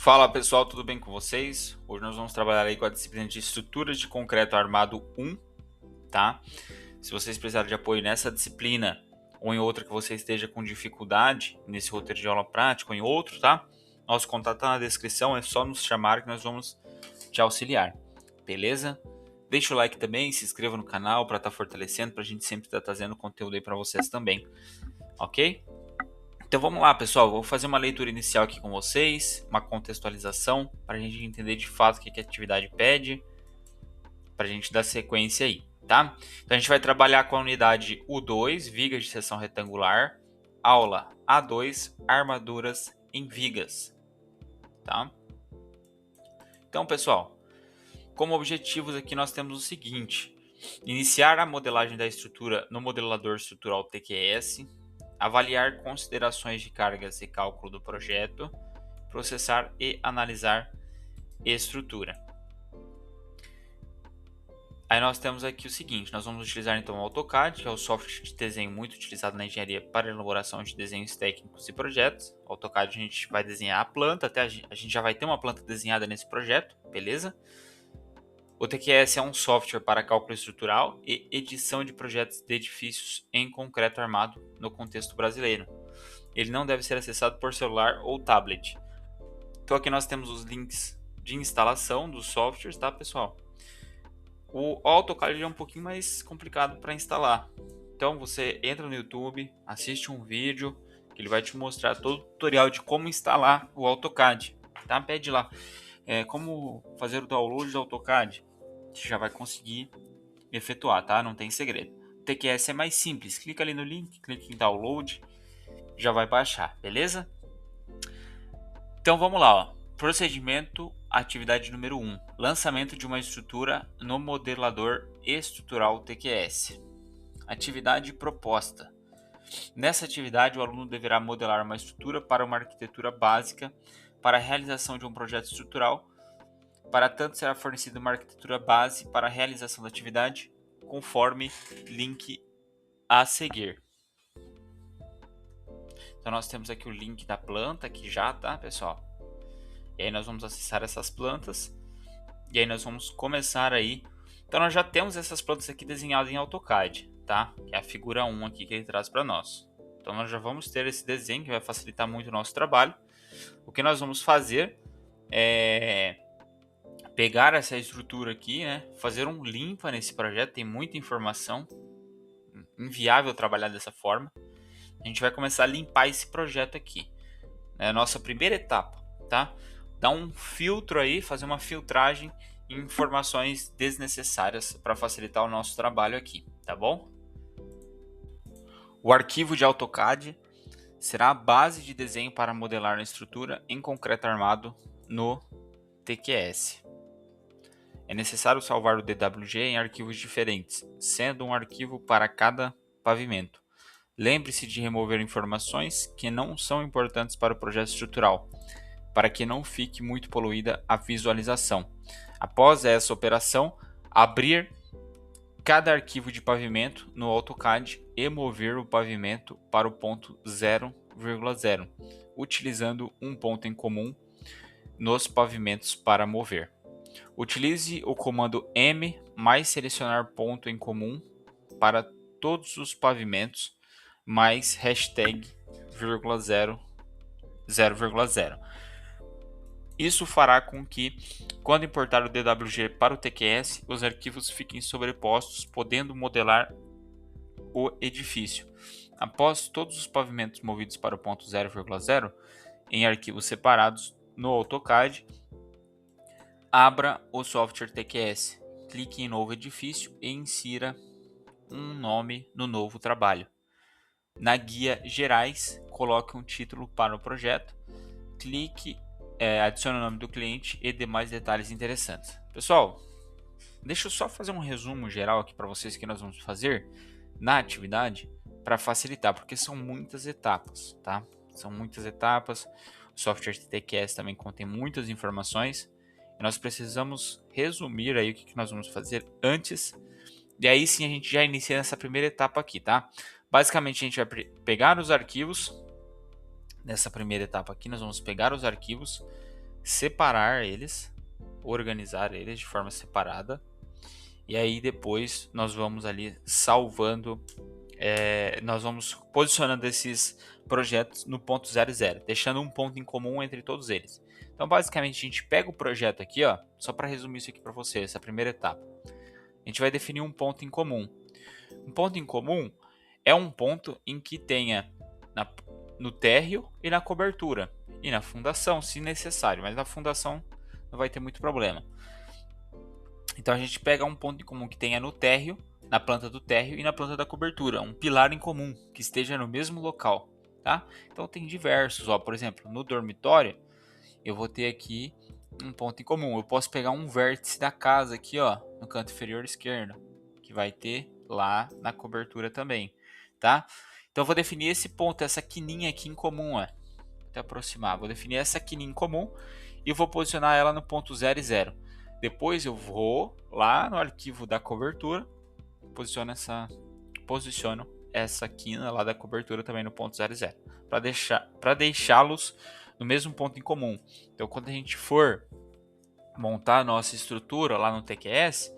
Fala pessoal, tudo bem com vocês? Hoje nós vamos trabalhar aí com a disciplina de estruturas de concreto armado 1, tá? Se vocês precisarem de apoio nessa disciplina ou em outra que você esteja com dificuldade nesse roteiro de aula prática ou em outro, tá? Nosso contato tá na descrição, é só nos chamar que nós vamos te auxiliar, beleza? Deixa o like também, se inscreva no canal para estar fortalecendo, para a gente sempre estar trazendo conteúdo aí para vocês também, ok? Então vamos lá, pessoal. Vou fazer uma leitura inicial aqui com vocês, uma contextualização para a gente entender de fato o que a atividade pede, para a gente dar sequência aí, tá? Então a gente vai trabalhar com a unidade U2, vigas de seção retangular, aula A2, armaduras em vigas, tá? Então, pessoal, como objetivos aqui nós temos o seguinte: iniciar a modelagem da estrutura no modelador estrutural TQS, avaliar considerações de cargas e cálculo do projeto, processar e analisar estrutura. Aí nós temos aqui o seguinte: nós vamos utilizar então o AutoCAD, que é o software de desenho muito utilizado na engenharia para elaboração de desenhos técnicos e projetos. O AutoCAD a gente vai desenhar a planta, até a gente já vai ter uma planta desenhada nesse projeto, beleza? O TQS é um software para cálculo estrutural e edição de projetos de edifícios em concreto armado no contexto brasileiro. Ele não deve ser acessado por celular ou tablet. Então aqui nós temos os links de instalação dos softwares, tá, pessoal? O AutoCAD é um pouquinho mais complicado para instalar. Então você entra no YouTube, assiste um vídeo que ele vai te mostrar todo o tutorial de como instalar o AutoCAD, tá? Pede lá como fazer o download do AutoCAD. Você já vai conseguir efetuar, tá? Não tem segredo. O TQS é mais simples. Clica ali no link, clica em download, já vai baixar, beleza? Então vamos lá, ó. Procedimento, atividade número 1. Lançamento de uma estrutura no modelador estrutural TQS. Atividade proposta. Nessa atividade, o aluno deverá modelar uma estrutura para uma arquitetura básica para a realização de um projeto estrutural. Para tanto, será fornecida uma arquitetura base para a realização da atividade, conforme link a seguir. Então nós temos aqui o link da planta, aqui já, tá, pessoal? E aí nós vamos acessar essas plantas. E aí nós vamos começar aí. Então nós já temos essas plantas aqui desenhadas em AutoCAD, tá? Que é a figura 1 aqui que ele traz para nós. Então nós já vamos ter esse desenho que vai facilitar muito o nosso trabalho. O que nós vamos fazer é pegar essa estrutura aqui, né? Fazer um limpa nesse projeto, tem muita informação. Inviável trabalhar dessa forma. A gente vai começar a limpar esse projeto aqui. É a nossa primeira etapa, tá? Dar um filtro aí, fazer uma filtragem em informações desnecessárias para facilitar o nosso trabalho aqui, tá bom? O arquivo de AutoCAD será a base de desenho para modelar a estrutura em concreto armado no TQS. É necessário salvar o DWG em arquivos diferentes, sendo um arquivo para cada pavimento. Lembre-se de remover informações que não são importantes para o projeto estrutural, para que não fique muito poluída a visualização. Após essa operação, abrir cada arquivo de pavimento no AutoCAD e mover o pavimento para o ponto 0,0, utilizando um ponto em comum nos pavimentos para mover. Utilize o comando M mais selecionar ponto em comum para todos os pavimentos mais hashtag 0,0. Isso fará com que, quando importar o DWG para o TQS, os arquivos fiquem sobrepostos, podendo modelar o edifício. Após todos os pavimentos movidos para o ponto 0,0 em arquivos separados no AutoCAD, abra o software TQS, clique em novo edifício e insira um nome no novo trabalho. Na guia gerais, coloque um título para o projeto, clique, adicione o nome do cliente e demais detalhes interessantes. Pessoal, deixa eu só fazer um resumo geral aqui para vocês que nós vamos fazer na atividade para facilitar, porque são muitas etapas, tá? São muitas etapas. O software TQS também contém muitas informações e nós precisamos resumir aí o que nós vamos fazer antes. E aí sim a gente já inicia nessa primeira etapa aqui, tá? Basicamente a gente vai pegar os arquivos. Nessa primeira etapa aqui nós vamos pegar os arquivos, separar eles, organizar eles de forma separada. E aí depois nós vamos ali salvando, nós vamos posicionando esses projetos no ponto 00, deixando um ponto em comum entre todos eles. Então basicamente a gente pega o projeto aqui, ó, só para resumir isso aqui para você, essa primeira etapa. A gente vai definir um ponto em comum. Um ponto em comum é um ponto em que tenha no térreo e na cobertura, e na fundação, se necessário, mas na fundação não vai ter muito problema. Então a gente pega um ponto em comum que tenha no térreo, na planta do térreo e na planta da cobertura, um pilar em comum que esteja no mesmo local, tá? Então tem diversos, ó, por exemplo, no dormitório eu vou ter aqui um ponto em comum. Eu posso pegar um vértice da casa aqui, ó, no canto inferior esquerdo, que vai ter lá na cobertura também, tá? Então eu vou definir esse ponto, essa quininha aqui em comum, ó. Vou até aproximar, vou definir essa quininha em comum e vou posicionar ela no ponto 0 e 0. Depois eu vou lá no arquivo da cobertura, posiciono essa quina lá da cobertura também no ponto 0 e 0, para deixá-los no mesmo ponto em comum. Então quando a gente for montar a nossa estrutura lá no TQS,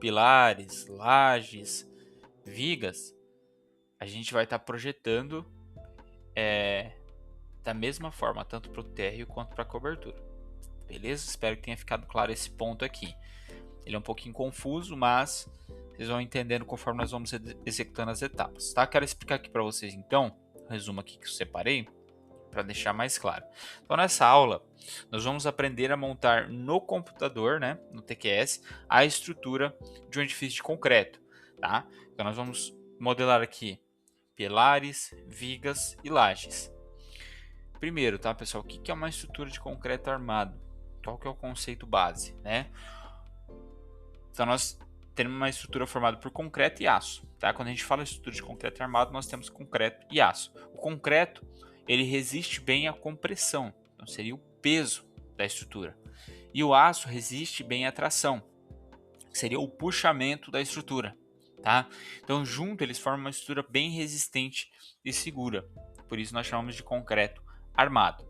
pilares, lajes, vigas, a gente vai estar projetando da mesma forma, tanto para o térreo quanto para a cobertura. Beleza? Espero que tenha ficado claro esse ponto aqui. Ele é um pouquinho confuso, mas vocês vão entendendo conforme nós vamos executando as etapas. Tá? Quero explicar aqui para vocês então, um resumo aqui que eu separei, para deixar mais claro. Então nessa aula, nós vamos aprender a montar no computador, né, no TQS, a estrutura de um edifício de concreto. Tá? Então nós vamos modelar aqui pilares, vigas e lajes. Primeiro, tá, pessoal, o que é uma estrutura de concreto armado? Qual que é o conceito base, né? Então nós temos uma estrutura formada por concreto e aço, tá? Quando a gente fala estrutura de concreto armado, nós temos concreto e aço. O concreto, ele resiste bem à compressão, então seria o peso da estrutura. E o aço resiste bem à tração, que seria o puxamento da estrutura, tá? Então junto eles formam uma estrutura bem resistente e segura. Por isso nós chamamos de concreto armado,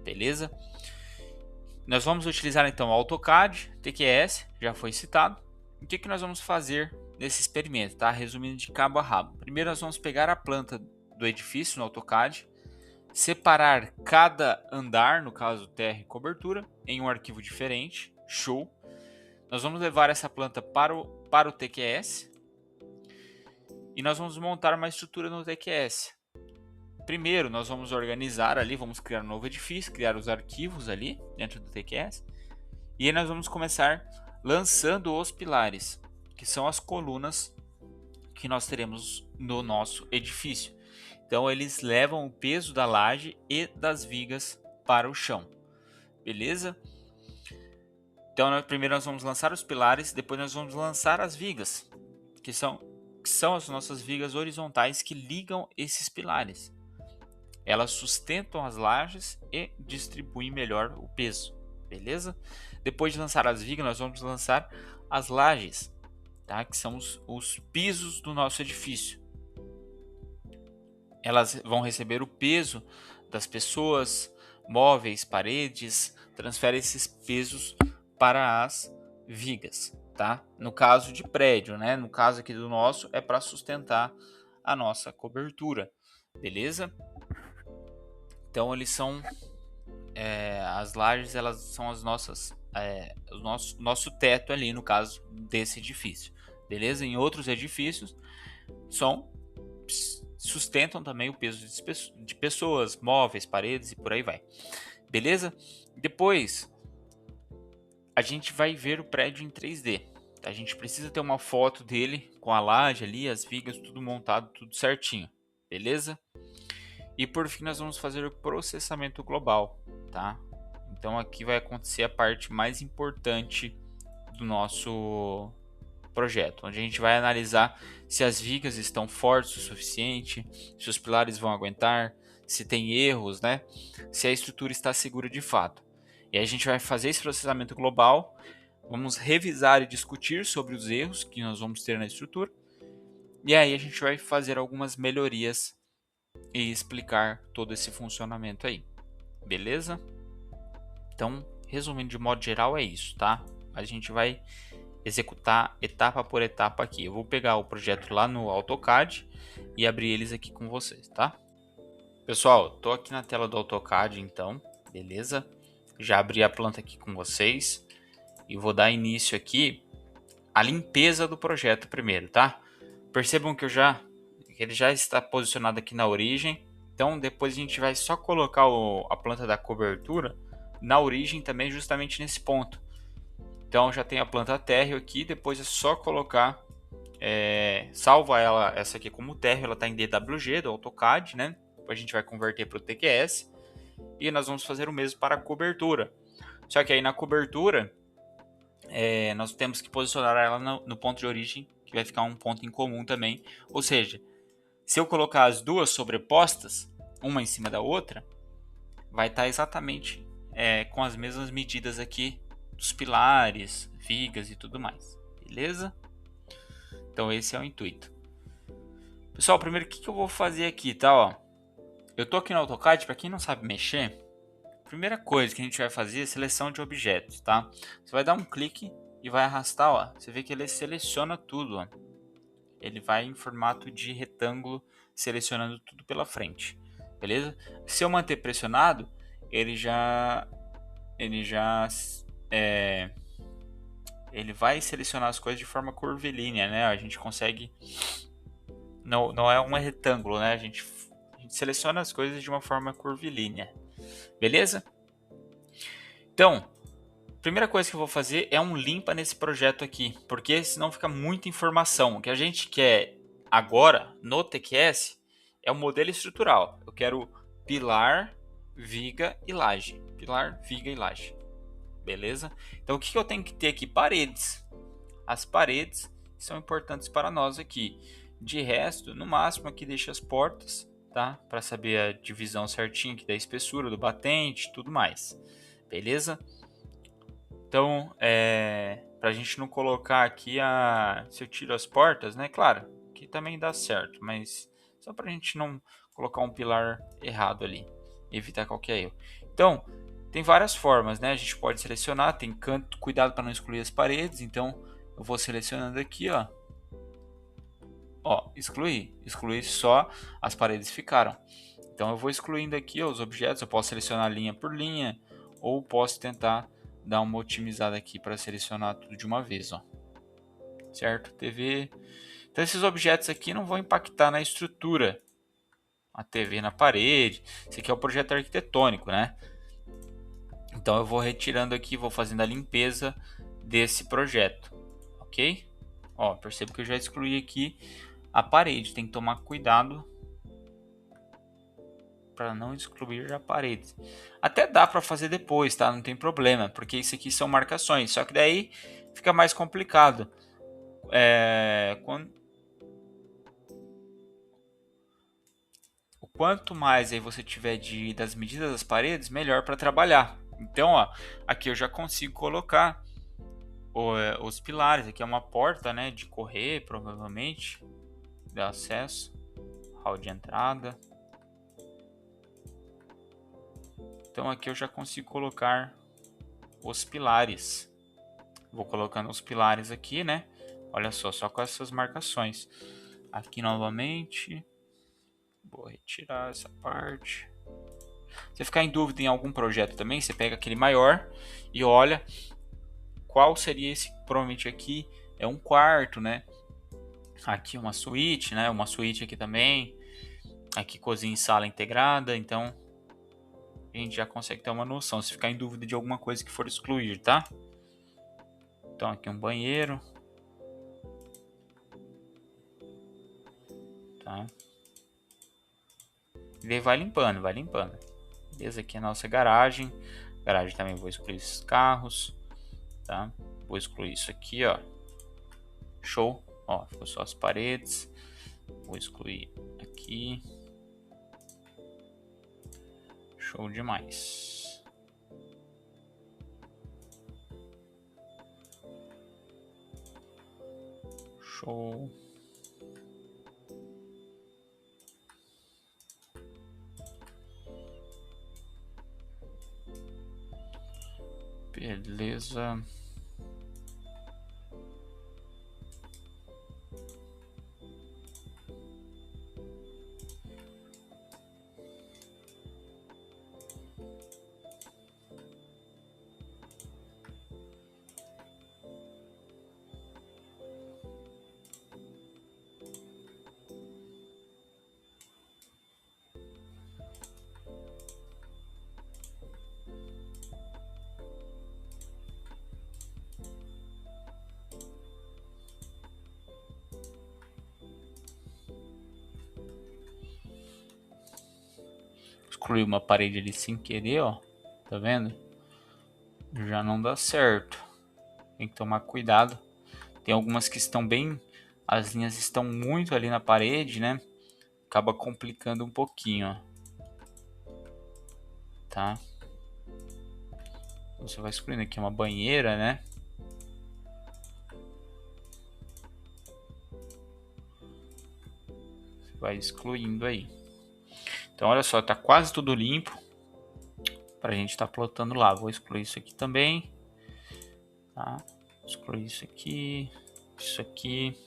beleza? Nós vamos utilizar então o AutoCAD, TQS, já foi citado. O que nós vamos fazer nesse experimento, tá? Resumindo de cabo a rabo. Primeiro nós vamos pegar a planta do edifício no AutoCAD, separar cada andar, no caso terra e cobertura, em um arquivo diferente. Show! Nós vamos levar essa planta para o TQS e nós vamos montar uma estrutura no TQS. Primeiro, nós vamos organizar ali, vamos criar um novo edifício, criar os arquivos ali dentro do TQS. E aí nós vamos começar lançando os pilares, que são as colunas que nós teremos no nosso edifício. Então eles levam o peso da laje e das vigas para o chão. Beleza? Então primeiro nós vamos lançar os pilares, depois nós vamos lançar as vigas, que são as nossas vigas horizontais que ligam esses pilares. Elas sustentam as lajes e distribuem melhor o peso, beleza? Depois de lançar as vigas, nós vamos lançar as lajes, tá? Que são os pisos do nosso edifício. Elas vão receber o peso das pessoas, móveis, paredes, transfere esses pesos para as vigas, tá? No caso de prédio, né? No caso aqui do nosso, é para sustentar a nossa cobertura, beleza? Então eles são as lajes, elas são as nossas, o nosso teto ali no caso desse edifício, beleza? Em outros edifícios sustentam também o peso de pessoas, móveis, paredes e por aí vai, beleza? Depois a gente vai ver o prédio em 3D. A gente precisa ter uma foto dele com a laje ali, as vigas, tudo montado, tudo certinho, beleza? E por fim nós vamos fazer o processamento global, tá? Então aqui vai acontecer a parte mais importante do nosso projeto, onde a gente vai analisar se as vigas estão fortes o suficiente, se os pilares vão aguentar, se tem erros, né? Se a estrutura está segura de fato. E aí a gente vai fazer esse processamento global, vamos revisar e discutir sobre os erros que nós vamos ter na estrutura, e aí a gente vai fazer algumas melhorias e explicar todo esse funcionamento aí, beleza? Então, resumindo de modo geral é isso, tá? A gente vai executar etapa por etapa aqui. Eu vou pegar o projeto lá no AutoCAD e abrir eles aqui com vocês, tá? Pessoal, tô aqui na tela do AutoCAD então, beleza? Já abri a planta aqui com vocês e vou dar início aqui à limpeza do projeto primeiro, tá? Percebam que ele já está posicionado aqui na origem, então depois a gente vai só colocar a planta da cobertura na origem também, justamente nesse ponto. Então já tem a planta térreo aqui, depois é só colocar, salva ela, essa aqui como térreo, ela está em DWG do AutoCAD, né? Depois a gente vai converter para o TQS e nós vamos fazer o mesmo para a cobertura. Só que aí na cobertura, nós temos que posicionar ela no ponto de origem, que vai ficar um ponto em comum também. Ou seja, se eu colocar as duas sobrepostas, uma em cima da outra, vai estar exatamente com as mesmas medidas aqui dos pilares, vigas e tudo mais. Beleza? Então esse é o intuito. Pessoal, primeiro o que eu vou fazer aqui, tá? Ó, eu tô aqui no AutoCAD, para quem não sabe mexer, a primeira coisa que a gente vai fazer é seleção de objetos, tá? Você vai dar um clique e vai arrastar, ó. Você vê que ele seleciona tudo, ó. Ele vai em formato de retângulo, selecionando tudo pela frente, beleza? Se eu manter pressionado, ele vai selecionar as coisas de forma curvilínea, né? A gente consegue, não é um retângulo, né? A gente seleciona as coisas de uma forma curvilínea, beleza? Então, primeira coisa que eu vou fazer é um limpa nesse projeto aqui, porque senão fica muita informação. O que a gente quer agora no TQS é o modelo estrutural. Eu quero pilar, viga e laje. Pilar, viga e laje. Beleza? Então o que eu tenho que ter aqui? Paredes. As paredes são importantes para nós aqui. De resto, no máximo aqui deixa as portas, tá? Para saber a divisão certinha aqui da espessura do batente, tudo mais. Beleza? Então, para a gente não colocar aqui se eu tiro as portas, né? Claro, que também dá certo, mas só para a gente não colocar um pilar errado ali, evitar qualquer erro. Então, tem várias formas, né? A gente pode selecionar, tem canto, cuidado para não excluir as paredes. Então, eu vou selecionando aqui, ó. Ó, excluir só as paredes ficaram. Então, eu vou excluindo aqui ó, os objetos. Eu posso selecionar linha por linha ou posso tentar dar uma otimizada aqui para selecionar tudo de uma vez, ó. Certo? TV. Então esses objetos aqui não vão impactar na estrutura. A TV na parede. Esse aqui é o projeto arquitetônico, né? Então eu vou retirando aqui, vou fazendo a limpeza desse projeto, ok? Ó, percebo que eu já excluí aqui a parede. Tem que tomar cuidado para não excluir a parede. Até dá para fazer depois, tá? Não tem problema, porque isso aqui são marcações. Só que daí fica mais complicado. O quanto mais aí você tiver das medidas das paredes, melhor para trabalhar. Então, ó, aqui eu já consigo colocar os pilares. Aqui é uma porta, né, de correr, provavelmente, de acesso, hall de entrada. Então aqui eu já consigo colocar os pilares. Vou colocando os pilares aqui, né? Olha só com essas marcações. Aqui novamente. Vou retirar essa parte. Se você ficar em dúvida em algum projeto também, você pega aquele maior e olha qual seria esse. Provavelmente aqui é um quarto, né? Aqui uma suíte, né? Uma suíte aqui também. Aqui cozinha e sala integrada. Então a gente já consegue ter uma noção. Se ficar em dúvida de alguma coisa que for excluir, tá? Então aqui um banheiro. Tá? E daí vai limpando, vai limpando. Beleza? Aqui é a nossa garagem. Garagem também vou excluir esses carros. Tá? Vou excluir isso aqui, ó. Show. Ó, ficou só as paredes. Vou excluir aqui. Show demais. Show. Beleza. Excluí uma parede ali sem querer, ó. Tá vendo? Já não dá certo. Tem que tomar cuidado. Tem algumas que estão bem... As linhas estão muito ali na parede, né? Acaba complicando um pouquinho, ó. Tá? Você vai excluindo aqui uma banheira, né? Você vai excluindo aí. Então, olha só, tá quase tudo limpo. Pra gente tá plotando lá. Vou excluir isso aqui também. Tá? Excluir isso aqui. Isso aqui.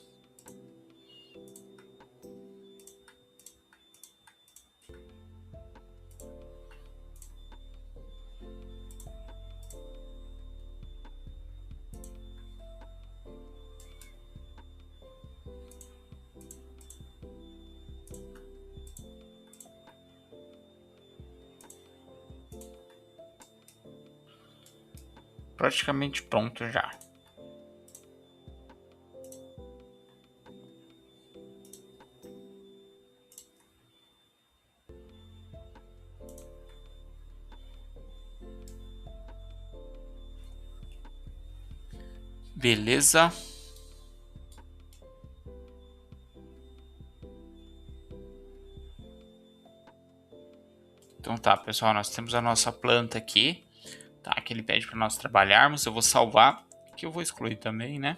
Praticamente pronto já. Beleza. Então tá, pessoal, nós temos a nossa planta aqui, tá? Que ele pede para nós trabalharmos. Eu vou salvar, que eu vou excluir também, né?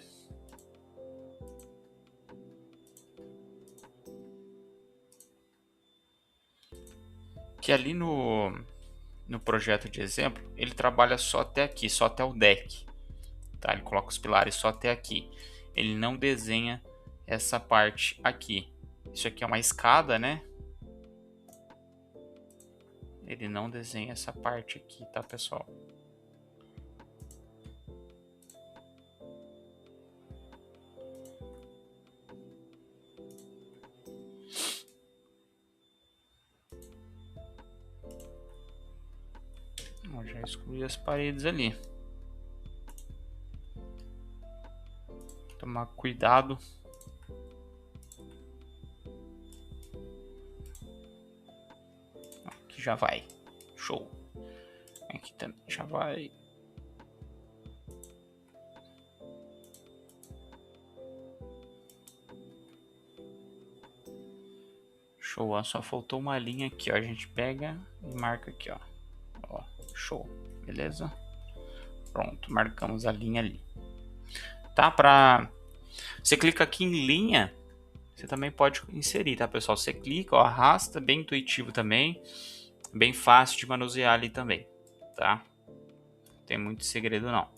Que ali no projeto de exemplo, ele trabalha só até aqui, só até o deck, tá? Ele coloca os pilares só até aqui. Ele não desenha essa parte aqui. Isso aqui é uma escada, né? Ele não desenha essa parte aqui, tá, pessoal? Eu já excluí as paredes ali. Tomar cuidado. Aqui já vai. Show. Aqui também já vai. Show, ó. Só faltou uma linha aqui, ó. A gente pega e marca aqui, ó. Ó, show. Beleza? Pronto, marcamos a linha ali. Tá? Você clica aqui em linha, você também pode inserir, tá, pessoal? Você clica, ó, arrasta, bem intuitivo também. Bem fácil de manusear ali também, tá? Não tem muito segredo, não.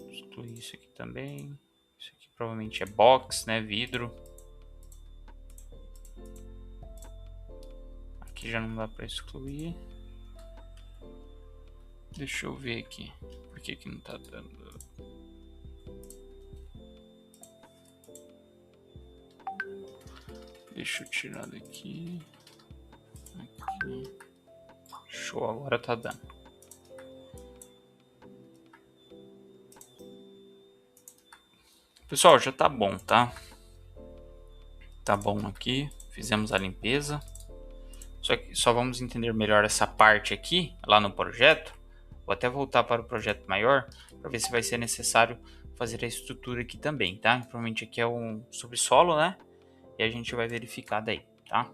Excluir isso aqui também. Isso aqui provavelmente é box, né? Vidro. Aqui já não dá para excluir. Deixa eu ver aqui. Por que que não tá dando? Deixa eu tirar daqui. Aqui. Show, agora tá dando. Pessoal, já tá bom, tá? Tá bom aqui. Fizemos a limpeza. Só vamos entender melhor essa parte aqui, lá no projeto. Vou até voltar para o projeto maior, para ver se vai ser necessário fazer a estrutura aqui também, tá? Provavelmente aqui é um subsolo, né? E a gente vai verificar daí, tá?